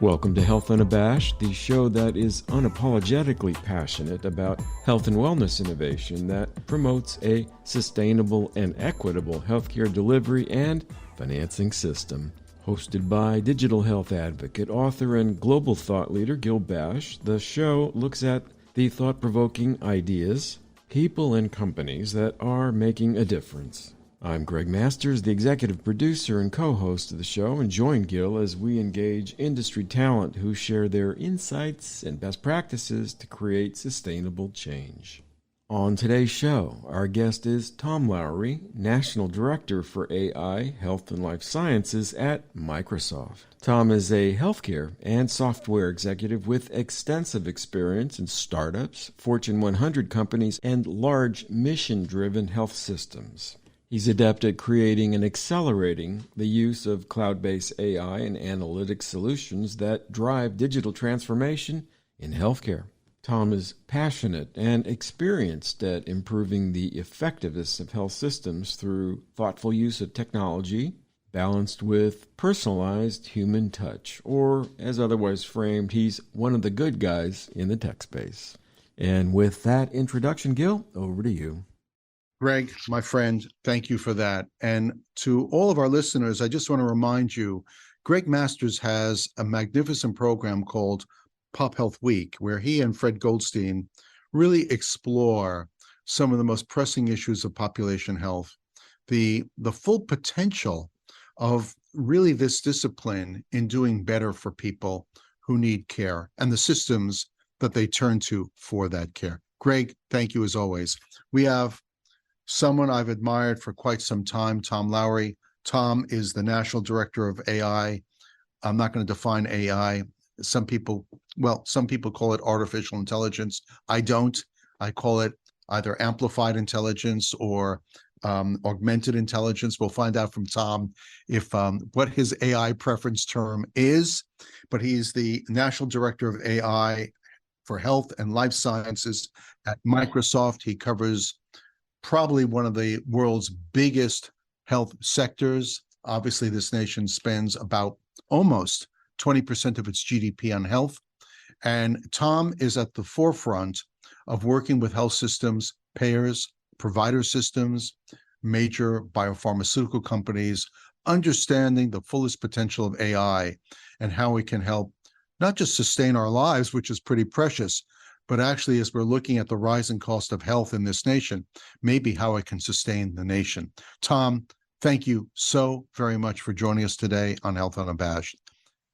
Welcome to Health Unabashed, the show that is unapologetically passionate about health and wellness innovation that promotes a sustainable and equitable healthcare delivery and financing system. Hosted by digital health advocate, author, and global thought leader Gil Bash, the show looks at the thought-provoking ideas, people, and companies that are making a difference. I'm Greg Masters, the executive producer and co-host of the show, and join Gil as we engage industry talent who share their insights and best practices to create sustainable change. On today's show, our guest is Tom Lawry, National Director for AI, Health and Life Sciences at Microsoft. Tom is a healthcare and software executive with extensive experience in startups, Fortune 100 companies, and large mission-driven health systems. He's adept at creating and accelerating the use of cloud-based AI and analytics solutions that drive digital transformation in healthcare. Tom is passionate and experienced at improving the effectiveness of health systems through thoughtful use of technology, balanced with personalized human touch, or as otherwise framed, he's one of the good guys in the tech space. And with that introduction, Gil, over to you. Greg, my friend, thank you for that. And to all of our listeners, I just want to remind you, Greg Masters has a magnificent program called Pop Health Week, where he and Fred Goldstein really explore some of the most pressing issues of population health, the full potential of really this discipline in doing better for people who need care and the systems that they turn to for that care. Greg, thank you as always. We have someone I've admired for quite some time, Tom Lawry. Tom is the National Director of AI. I'm not going to define AI. Some people call it artificial intelligence. I don't. I call it either amplified intelligence or augmented intelligence. We'll find out from Tom if what his AI preference term is, but he's the National Director of AI for Health and Life Sciences at Microsoft. He covers probably one of the world's biggest health sectors. Obviously, this nation spends about almost 20% of its GDP on health. And Tom is at the forefront of working with health systems, payers, provider systems, major biopharmaceutical companies, understanding the fullest potential of AI and how we can help not just sustain our lives, which is pretty precious, but actually, as we're looking at the rising cost of health in this nation, maybe how it can sustain the nation. Tom, thank you so very much for joining us today on Health Unabashed.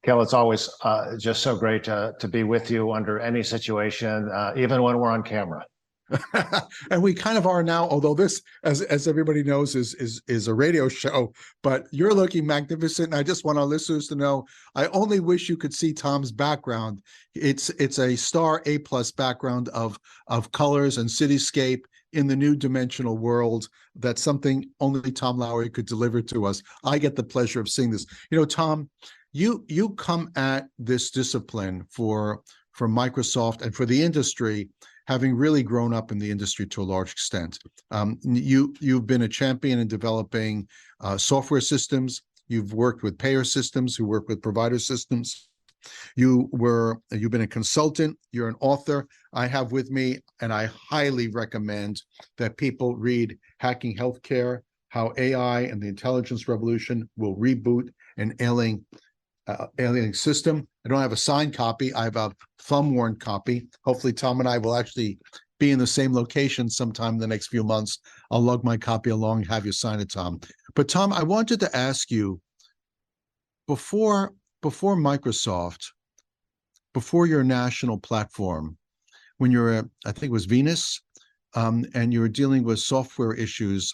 Kel, it's always just so great to be with you under any situation, even when we're on camera. And we kind of are now, although this, as everybody knows, is a radio show, but you're looking magnificent. And I just want our listeners to know, I only wish you could see Tom's background. It's a star A+ background of colors and cityscape in the new dimensional world. That's something only Tom Lawry could deliver to us. I get the pleasure of seeing this. You know, Tom, you come at this discipline for Microsoft and for the industry, having really grown up in the industry to a large extent. You've been a champion in developing software systems. You've worked with payer systems who work with provider systems. You've been a consultant. You're an author. I have with me, and I highly recommend that people read Hacking Healthcare: How AI and the Intelligence Revolution Will Reboot an Ailing System. I don't have a signed copy. I have a thumb-worn copy. Hopefully, Tom and I will actually be in the same location sometime in the next few months. I'll lug my copy along and have you sign it, Tom. But Tom, I wanted to ask you, before Microsoft, before your national platform, when you were, I think it was Venus, and you were dealing with software issues,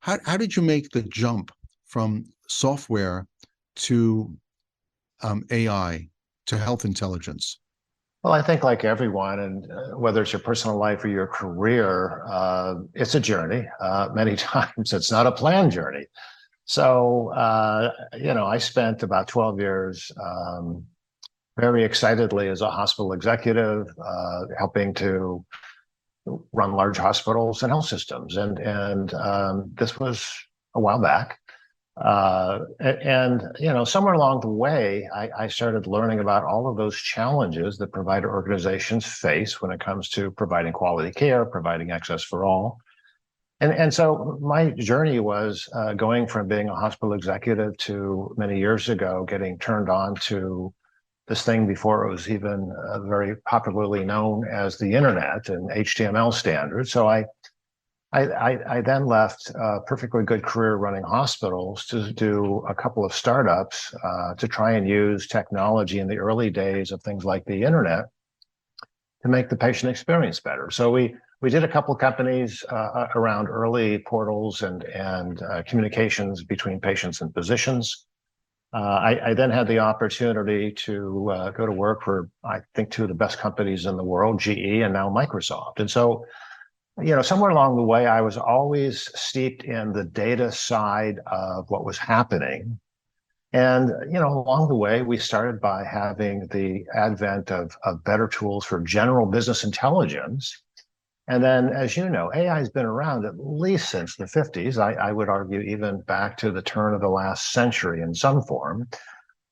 how did you make the jump from software to AI, to health intelligence? Well, I think like everyone, and whether it's your personal life or your career, it's a journey. Many times it's not a planned journey. So, I spent about 12 years very excitedly as a hospital executive, helping to run large hospitals and health systems. And this was a while back. And somewhere along the way, I started learning about all of those challenges that provider organizations face when it comes to providing quality care, providing access for all. And so my journey was going from being a hospital executive to many years ago, getting turned on to this thing before it was even very popularly known as the internet and HTML standards. So I then left a perfectly good career running hospitals to do a couple of startups to try and use technology in the early days of things like the internet to make the patient experience better. So we did a couple of companies around early portals and communications between patients and physicians. I then had the opportunity to go to work for, I think, two of the best companies in the world, GE and now Microsoft. And so somewhere along the way, I was always steeped in the data side of what was happening. And, along the way, we started by having the advent of better tools for general business intelligence. And then, as you know, AI has been around at least since the 50s. I would argue even back to the turn of the last century in some form.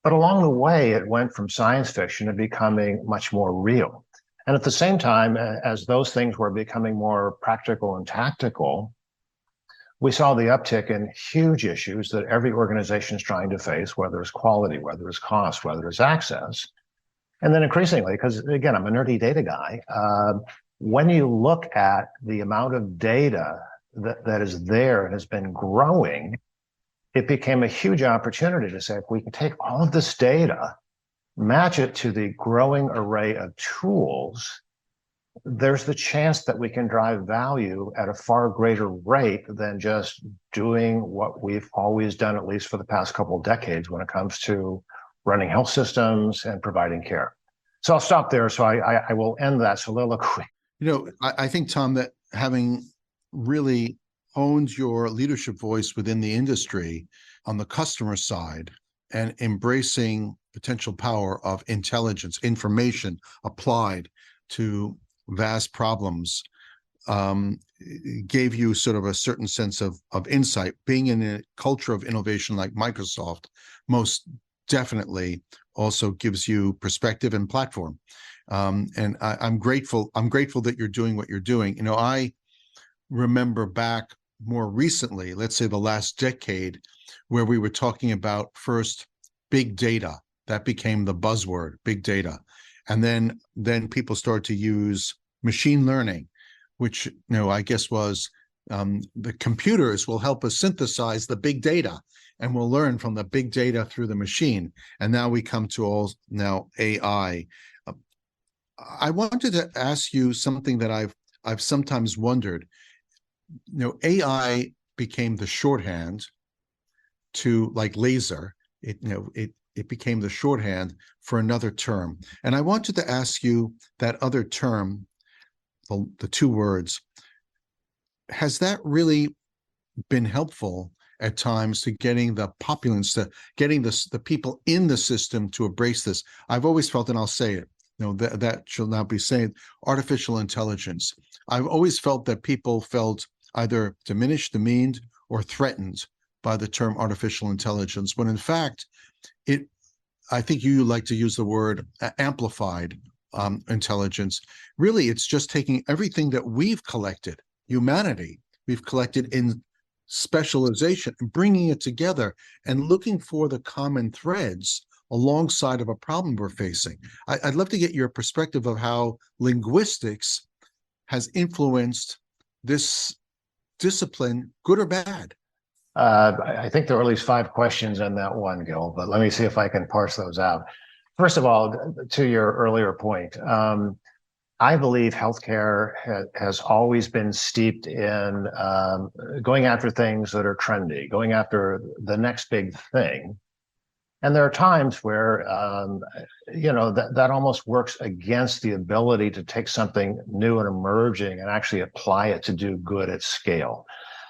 But along the way, it went from science fiction to becoming much more real. And at the same time, as those things were becoming more practical and tactical, we saw the uptick in huge issues that every organization is trying to face, whether it's quality, whether it's cost, whether it's access. And then increasingly, because again, I'm a nerdy data guy, when you look at the amount of data that is there and has been growing, it became a huge opportunity to say, if we can take all of this data, match it to the growing array of tools, there's the chance that we can drive value at a far greater rate than just doing what we've always done, at least for the past couple of decades, when it comes to running health systems and providing care. So I'll stop there. So I will end that soliloquy. I think, Tom, that having really honed your leadership voice within the industry on the customer side and embracing potential power of intelligence, information applied to vast problems, gave you sort of a certain sense of insight. Being in a culture of innovation like Microsoft most definitely also gives you perspective and platform. And I'm grateful that you're doing what you're doing. I remember back more recently, let's say the last decade, where we were talking about first big data. That became the buzzword, big data. And then people started to use machine learning, which, I guess was the computers will help us synthesize the big data, and we'll learn from the big data through the machine. And now we come to AI. I wanted to ask you something that I've sometimes wondered. AI became the shorthand to, like, laser. It became the shorthand for another term. And I wanted to ask you that other term, the two words, has that really been helpful at times to getting the populace, to getting the people in the system to embrace this? I've always felt, and I'll say it, that shall not be said, artificial intelligence. I've always felt that people felt either diminished, demeaned, or threatened by the term artificial intelligence, when in fact, I think you like to use the word amplified intelligence. Really, it's just taking everything that we've collected, humanity, we've collected in specialization, and bringing it together and looking for the common threads alongside of a problem we're facing. I'd love to get your perspective of how linguistics has influenced this discipline, good or bad. I think there are at least 5 questions in that one, Gil, but let me see if I can parse those out. First of all, to your earlier point, I believe healthcare has always been steeped in going after things that are trendy, going after the next big thing. And there are times where, that almost works against the ability to take something new and emerging and actually apply it to do good at scale.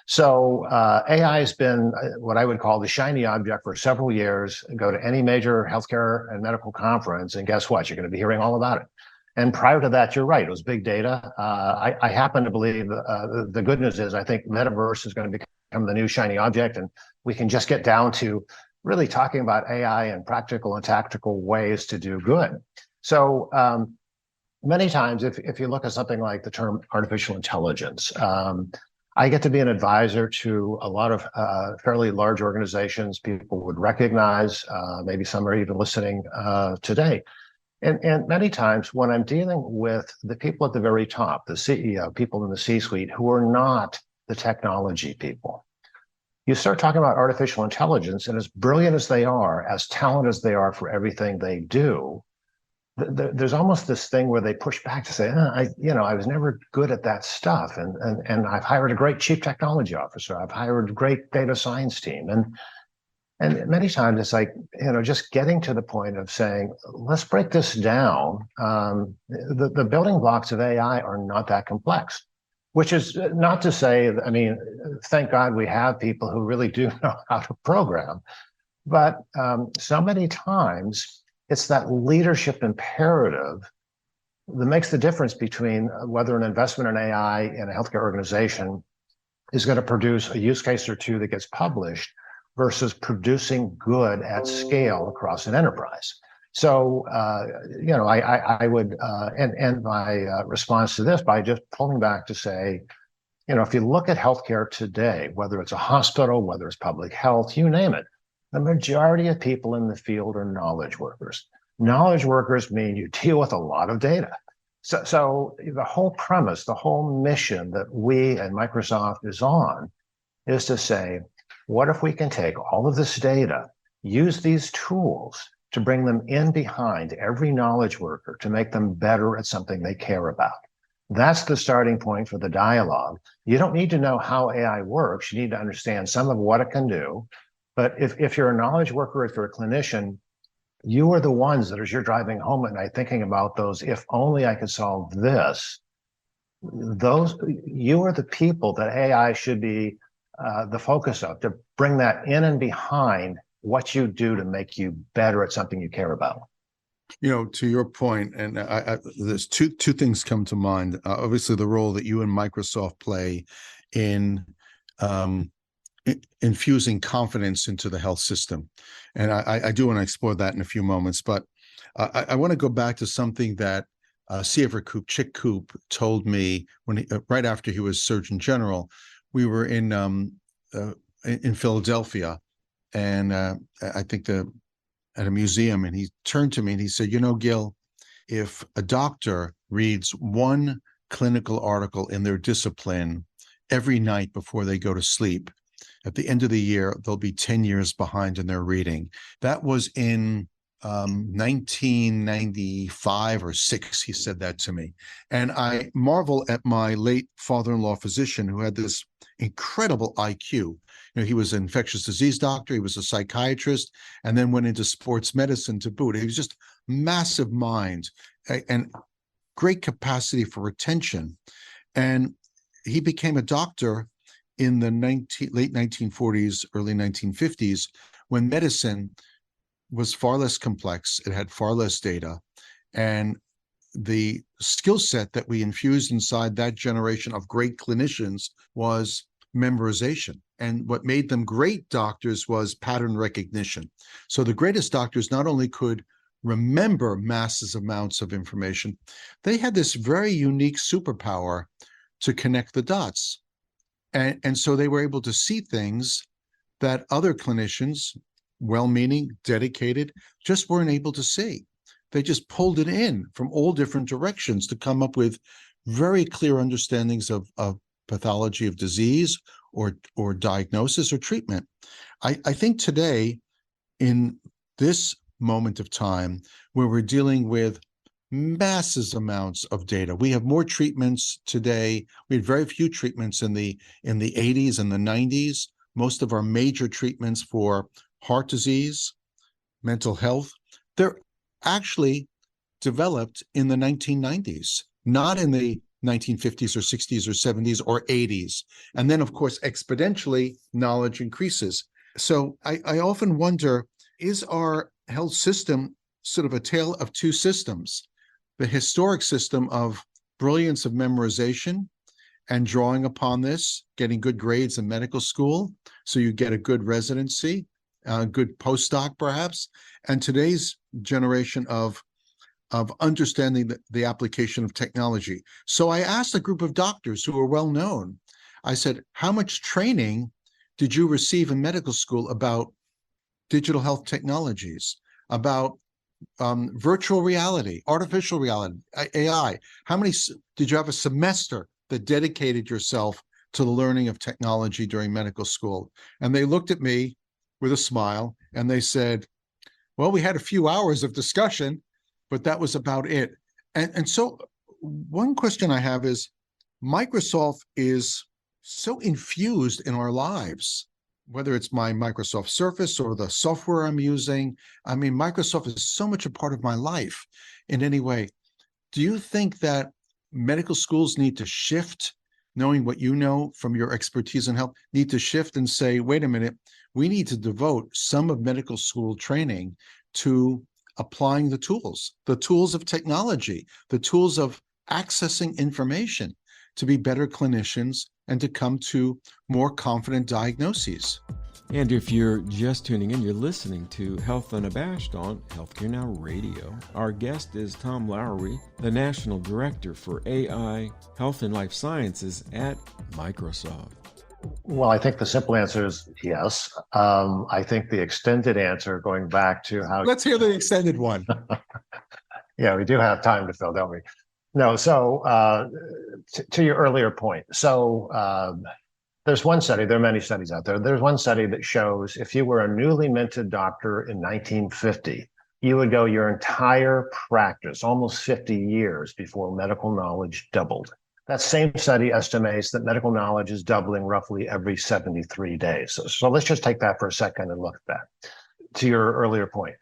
So AI has been what I would call the shiny object for several years. Go to any major healthcare and medical conference, and guess what? You're going to be hearing all about it. And prior to that, you're right, it was big data. I happen to believe the good news is I think metaverse is going to become become the new shiny object, and we can just get down to really talking about AI in practical and tactical ways to do good. So many times, if you look at something like the term artificial intelligence, I get to be an advisor to a lot of fairly large organizations people would recognize. Maybe some are even listening today. And many times when I'm dealing with the people at the very top, the CEO, people in the C-suite who are not the technology people, you start talking about artificial intelligence, and as brilliant as they are, as talented as they are for everything they do, there's almost this thing where they push back to say, I was never good at that stuff. And I've hired a great chief technology officer. I've hired a great data science team. And many times it's like, just getting to the point of saying, let's break this down. The building blocks of AI are not that complex, which is not to say, thank God we have people who really do know how to program. But so many times, it's that leadership imperative that makes the difference between whether an investment in AI in a healthcare organization is going to produce a use case or two that gets published versus producing good at scale across an enterprise. So, I would end my response to this by just pulling back to say, if you look at healthcare today, whether it's a hospital, whether it's public health, you name it, the majority of people in the field are knowledge workers. Knowledge workers mean you deal with a lot of data. So the whole premise, the whole mission that we and Microsoft is on is to say, what if we can take all of this data, use these tools to bring them in behind every knowledge worker to make them better at something they care about? That's the starting point for the dialogue. You don't need to know how AI works. You need to understand some of what it can do. But if you're a knowledge worker, if you're a clinician, you are the ones that as you're driving home at night thinking about those, if only I could solve this, you are the people that AI should be the focus of, to bring that in and behind what you do to make you better at something you care about. To your point, and there's two things come to mind. Obviously, the role that you and Microsoft play in infusing confidence into the health system. And I do want to explore that in a few moments, but I want to go back to something that CFR Chick Coop told me when right after he was Surgeon General. We were in Philadelphia, and I think at a museum, and he turned to me and he said, Gil, if a doctor reads one clinical article in their discipline every night before they go to sleep, at the end of the year, they'll be 10 years behind in their reading. That was in 1995 or 6, he said that to me. And I marvel at my late father-in-law physician who had this incredible IQ. He was an infectious disease doctor, he was a psychiatrist, and then went into sports medicine to boot. He was just massive mind and great capacity for retention. And he became a doctor in the late 1940s, early 1950s, when medicine was far less complex, it had far less data, and the skill set that we infused inside that generation of great clinicians was memorization. And what made them great doctors was pattern recognition. So the greatest doctors not only could remember massive amounts of information, they had this very unique superpower to connect the dots. And so they were able to see things that other clinicians, well-meaning, dedicated, just weren't able to see. They just pulled it in from all different directions to come up with very clear understandings of pathology of disease or diagnosis or treatment. I think today, in this moment of time where we're dealing with massive amounts of data. We have more treatments today. We had very few treatments in the 80s and the 90s. Most of our major treatments for heart disease, mental health, they're actually developed in the 1990s, not in the 1950s or 60s or 70s or 80s. And then, of course, exponentially, knowledge increases. So I often wonder, is our health system sort of a tale of two systems? The historic system of brilliance of memorization and drawing upon this, getting good grades in medical school, so you get a good residency, a good postdoc perhaps, and today's generation of understanding the application of technology. So I asked a group of doctors who are well known, I said, how much training did you receive in medical school about digital health technologies, about virtual reality, artificial reality, AI? How many did you have a semester that dedicated yourself to the learning of technology during medical school? And they looked at me with a smile and they said, well, we had a few hours of discussion, but that was about it. And so one question I have is, Microsoft is so infused in our lives, whether it's my Microsoft Surface or the software I'm using. I mean, Microsoft is so much a part of my life in any way. Do you think that medical schools need to shift, knowing what you know from your expertise in health, need to shift and say, wait a minute, we need to devote some of medical school training to applying the tools of technology, the tools of accessing information to be better clinicians and to come to more confident diagnoses? And if you're just tuning in, you're listening to Health Unabashed on Healthcare Now Radio. Our guest is Tom Lawry, the National Director for AI, Health and Life Sciences at Microsoft. Well, I think the simple answer is yes. I think the extended answer, going back to how... Let's hear the extended one. Yeah, we do have time to fill, don't we? No, so to your earlier point, so there's one study, there are many studies out there. There's one study that shows if you were a newly minted doctor in 1950, you would go your entire practice, almost 50 years, before medical knowledge doubled. That same study estimates that medical knowledge is doubling roughly every 73 days. So let's just take that for a second and look at that. To your earlier point,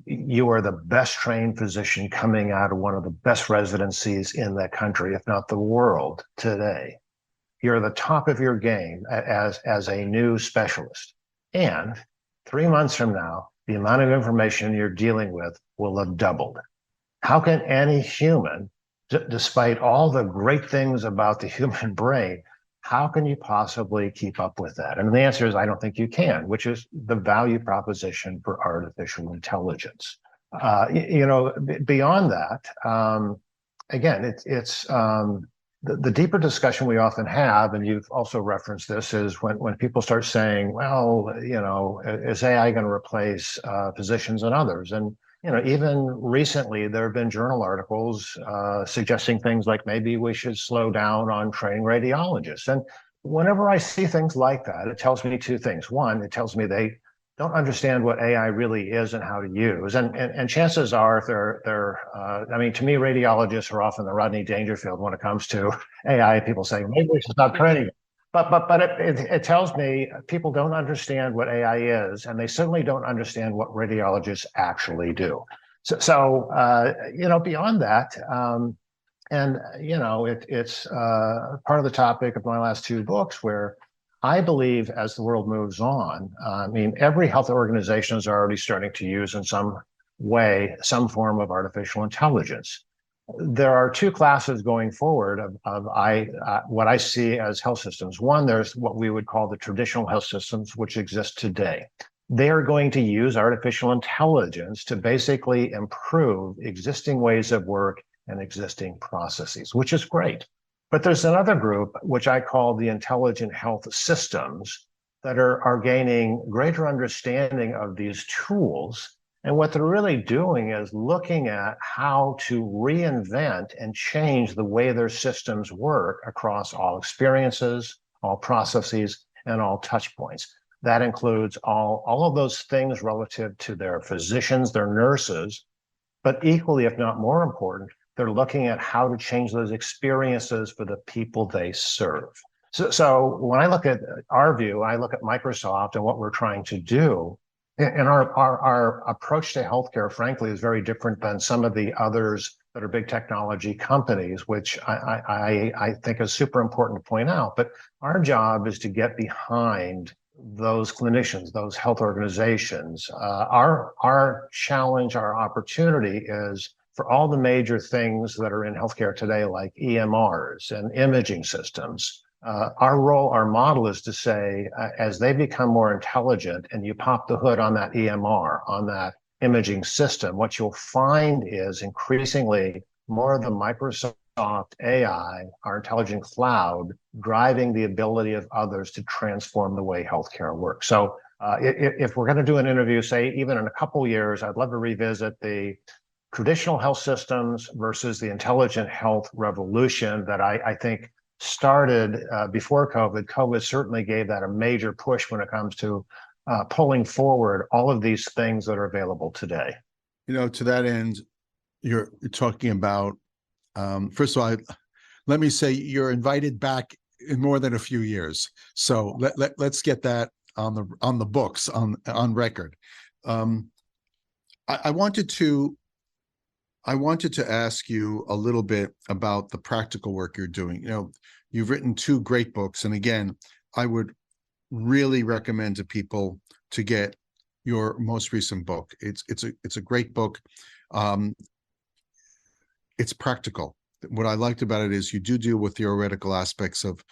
you are the best trained physician coming out of one of the best residencies in the country, if not the world, today. You're the top of your game as a new specialist. And 3 months from now, the amount of information you're dealing with will have doubled. How can any human, despite all the great things about the human brain, how can you possibly keep up with that? And the answer is, I don't think you can, which is the value proposition for artificial intelligence. Beyond that, again, it's the deeper discussion we often have, and you've also referenced this, is when people start saying, well, is AI going to replace physicians and others? And even recently, there have been journal articles suggesting things like maybe we should slow down on training radiologists. And whenever I see things like that, it tells me two things. One, it tells me they don't understand what AI really is and how to use. And chances are, if to me, radiologists are often the Rodney Dangerfield when it comes to AI. People say, maybe we should stop training it. But it tells me people don't understand what AI is, and they certainly don't understand what radiologists actually do. So beyond that, it's part of the topic of my last two books, where I believe as the world moves on, every health organization is already starting to use in some way some form of artificial intelligence. There are two classes going forward of what I see as health systems. One, there's what we would call the traditional health systems, which exist today. They are going to use artificial intelligence to basically improve existing ways of work and existing processes, which is great. But there's another group, which I call the intelligent health systems, that are gaining greater understanding of these tools. And what they're really doing is looking at how to reinvent and change the way their systems work across all experiences, all processes, and all touch points. That includes all of those things relative to their physicians, their nurses, but equally, if not more important, they're looking at how to change those experiences for the people they serve. So when I look at our view, I look at Microsoft and what we're trying to do. And our approach to healthcare, frankly, is very different than some of the others that are big technology companies, which I think is super important to point out. But our job is to get behind those clinicians, those health organizations. Our challenge, our opportunity is for all the major things that are in healthcare today, like EMRs and imaging systems, our model is to say, as they become more intelligent and you pop the hood on that EMR, on that imaging system, what you'll find is increasingly more of the Microsoft AI, our intelligent cloud, driving the ability of others to transform the way healthcare works. So if we're going to do an interview, say, even in a couple of years, I'd love to revisit the traditional health systems versus the intelligent health revolution that I think started before COVID. COVID certainly gave that a major push when it comes to pulling forward all of these things that are available today. To that end, you're talking about, first of all, let me say you're invited back in more than a few years. So let's get that on the books, on record. I wanted to ask you a little bit about the practical work you're doing. You've written 2 great books, and again, I would really recommend to people to get your most recent book. It's a great book. It's practical. What I liked about it is you do deal with theoretical aspects of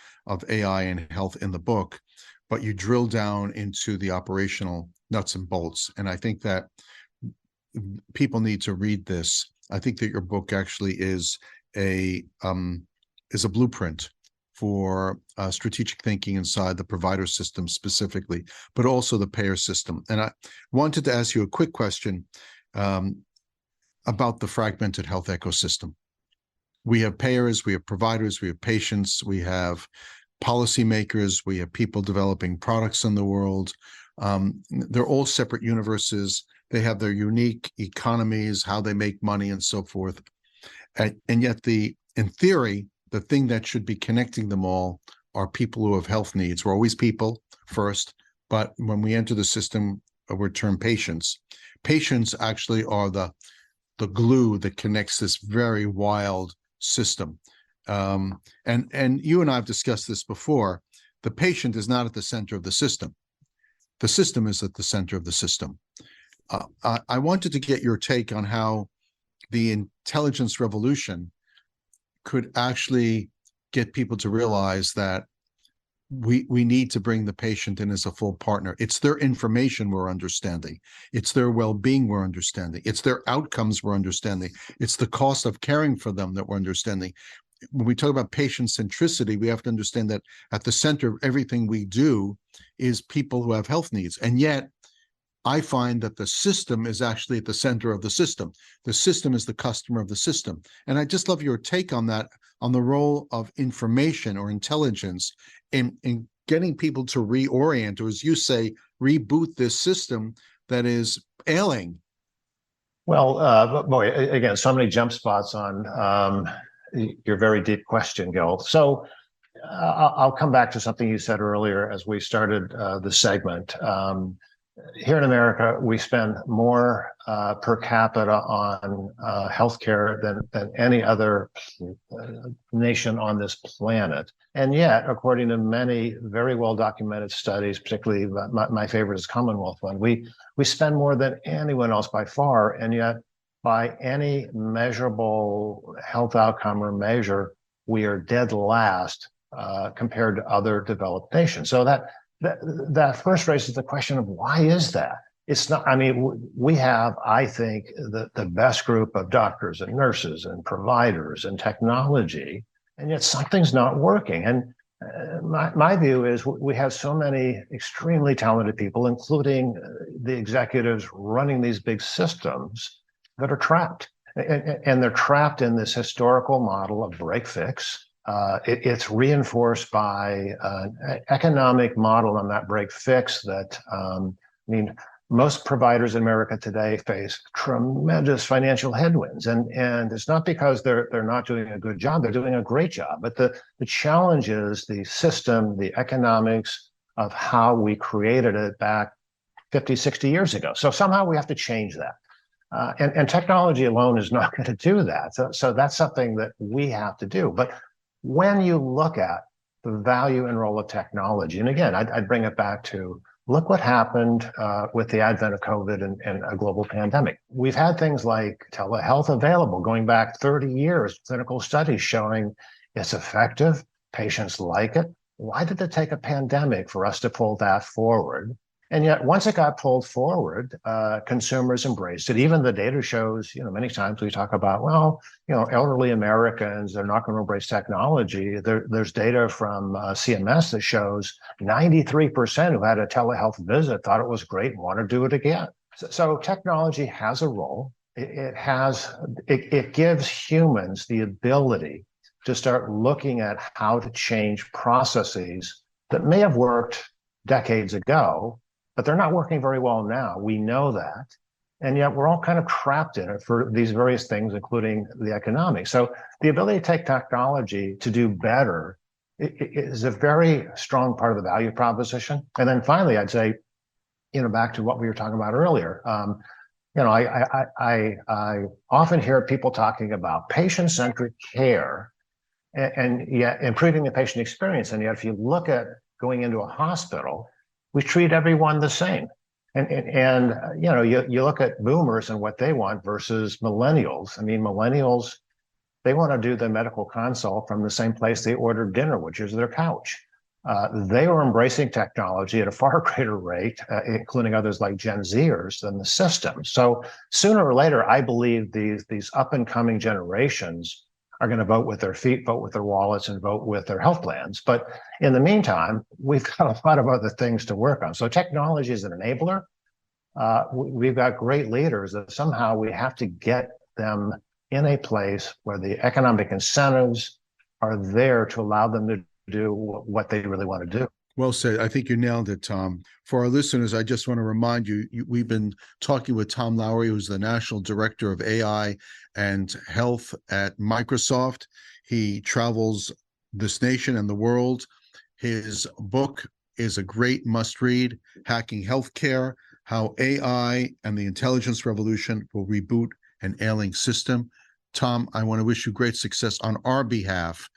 AI and health in the book, but you drill down into the operational nuts and bolts. And I think that people need to read this. I think that your book actually is a blueprint for strategic thinking inside the provider system specifically, but also the payer system. And I wanted to ask you a quick question about the fragmented health ecosystem. We have payers, we have providers, we have patients, we have policymakers, we have people developing products in the world. They're all separate universes. They have their unique economies, how they make money, and so forth. And yet, in theory, the thing that should be connecting them all are people who have health needs. We're always people first, but when we enter the system, we're termed patients. Patients actually are the glue that connects this very wild system. And you and I have discussed this before. The patient is not at the center of the system. The system is at the center of the system. I wanted to get your take on how the intelligence revolution could actually get people to realize that we need to bring the patient in as a full partner. It's their information we're understanding. It's their well-being we're understanding. It's their outcomes we're understanding. It's the cost of caring for them that we're understanding. When we talk about patient centricity, we have to understand that at the center of everything we do is people who have health needs. And yet, I find that the system is actually at the center of the system. The system is the customer of the system. And I just love your take on that, on the role of information or intelligence in getting people to reorient, or as you say, reboot this system that is ailing. Well, boy, again, so many jump spots on your very deep question, Gil. So I'll come back to something you said earlier as we started the segment. Here in America, we spend more per capita on healthcare than any other nation on this planet. And yet, according to many very well-documented studies, particularly my favorite is Commonwealth one, we spend more than anyone else by far, and yet by any measurable health outcome or measure, we are dead last compared to other developed nations. So that first raises the question of why is that? It's not, I mean, we have, I think, the best group of doctors and nurses and providers and technology, and yet something's not working. And my view is we have so many extremely talented people, including the executives running these big systems, that are trapped. And they're trapped in this historical model of break fix. It's reinforced by an economic model on that break fix that, most providers in America today face tremendous financial headwinds. And it's not because they're not doing a good job, they're doing a great job. But the challenge is the system, the economics of how we created it back 50, 60 years ago. So somehow we have to change that. And technology alone is not going to do that. So that's something that we have to do. But when you look at the value and role of technology, and again, I'd bring it back to Look what happened with the advent of COVID and a global pandemic. We've had things like telehealth available going back 30 years, clinical studies showing it's effective, patients like it. Why did it take a pandemic for us to pull that forward? And yet, once it got pulled forward, consumers embraced it. Even the data shows, many times we talk about, well, elderly Americans, they're not going to embrace technology. There's data from CMS that shows 93% who had a telehealth visit thought it was great and want to do it again. So technology has a role. It gives humans the ability to start looking at how to change processes that may have worked decades ago, but they're not working very well now. We know that. And yet we're all kind of trapped in it for these various things, including the economics. So the ability to take technology to do better is a very strong part of the value proposition. And then finally, I'd say, back to what we were talking about earlier, I often hear people talking about patient-centric care and yet improving the patient experience. And yet if you look at going into a hospital, we treat everyone the same. And you look at boomers and what they want versus millennials. I mean, millennials, they want to do the medical consult from the same place they ordered dinner, which is their couch. They are embracing technology at a far greater rate, including others like Gen Zers, than the system. So sooner or later, I believe these up and coming generations are going to vote with their feet, vote with their wallets, and vote with their health plans. But in the meantime, we've got a lot of other things to work on. So technology is an enabler. We've got great leaders that somehow we have to get them in a place where the economic incentives are there to allow them to do what they really want to do. Well said. I think you nailed it, Tom. For our listeners, I just want to remind you, we've been talking with Tom Lawry, who's the National Director of AI and Health at Microsoft. He travels this nation and the world. His book is a great must-read, Hacking Healthcare, How AI and the Intelligence Revolution Will Reboot an Ailing System. Tom, I want to wish you great success on our behalf,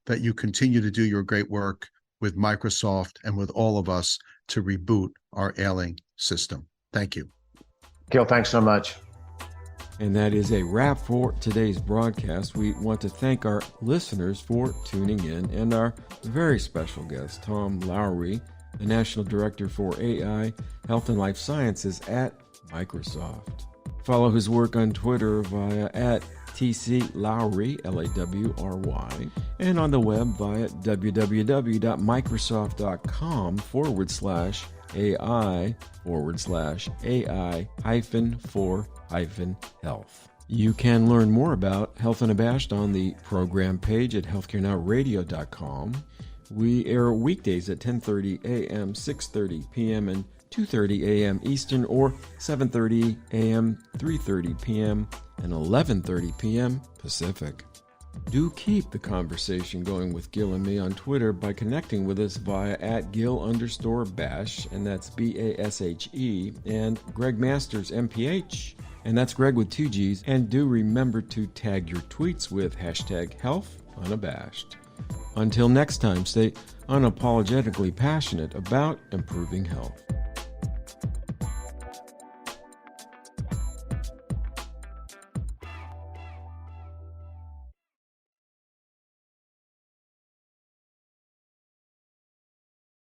that you continue to do your great work with Microsoft and with all of us to reboot our ailing system. Thank you. Gil, thanks so much. And that is a wrap for today's broadcast. We want to thank our listeners for tuning in and our very special guest, Tom Lawry, the National Director for AI, Health and Life Sciences at Microsoft. Follow his work on Twitter via @TCLawry, Lawry, and on the web via www.microsoft.com/AI/AI-for-health. You can learn more about Health Unabashed on the program page at healthcarenowradio.com. We air weekdays at 10:30 a.m., 6:30 p.m., and 2:30 a.m. Eastern, or 7:30 a.m., 3:30 p.m., and 11:30 p.m. Pacific. Do keep the conversation going with Gil and me on Twitter by connecting with us via @Gil_Bash, and that's BASHE, and Greg Masters, MPH, and that's Greg with 2 G's. And do remember to tag your tweets with #HealthUnabashed. Until next time, stay unapologetically passionate about improving health.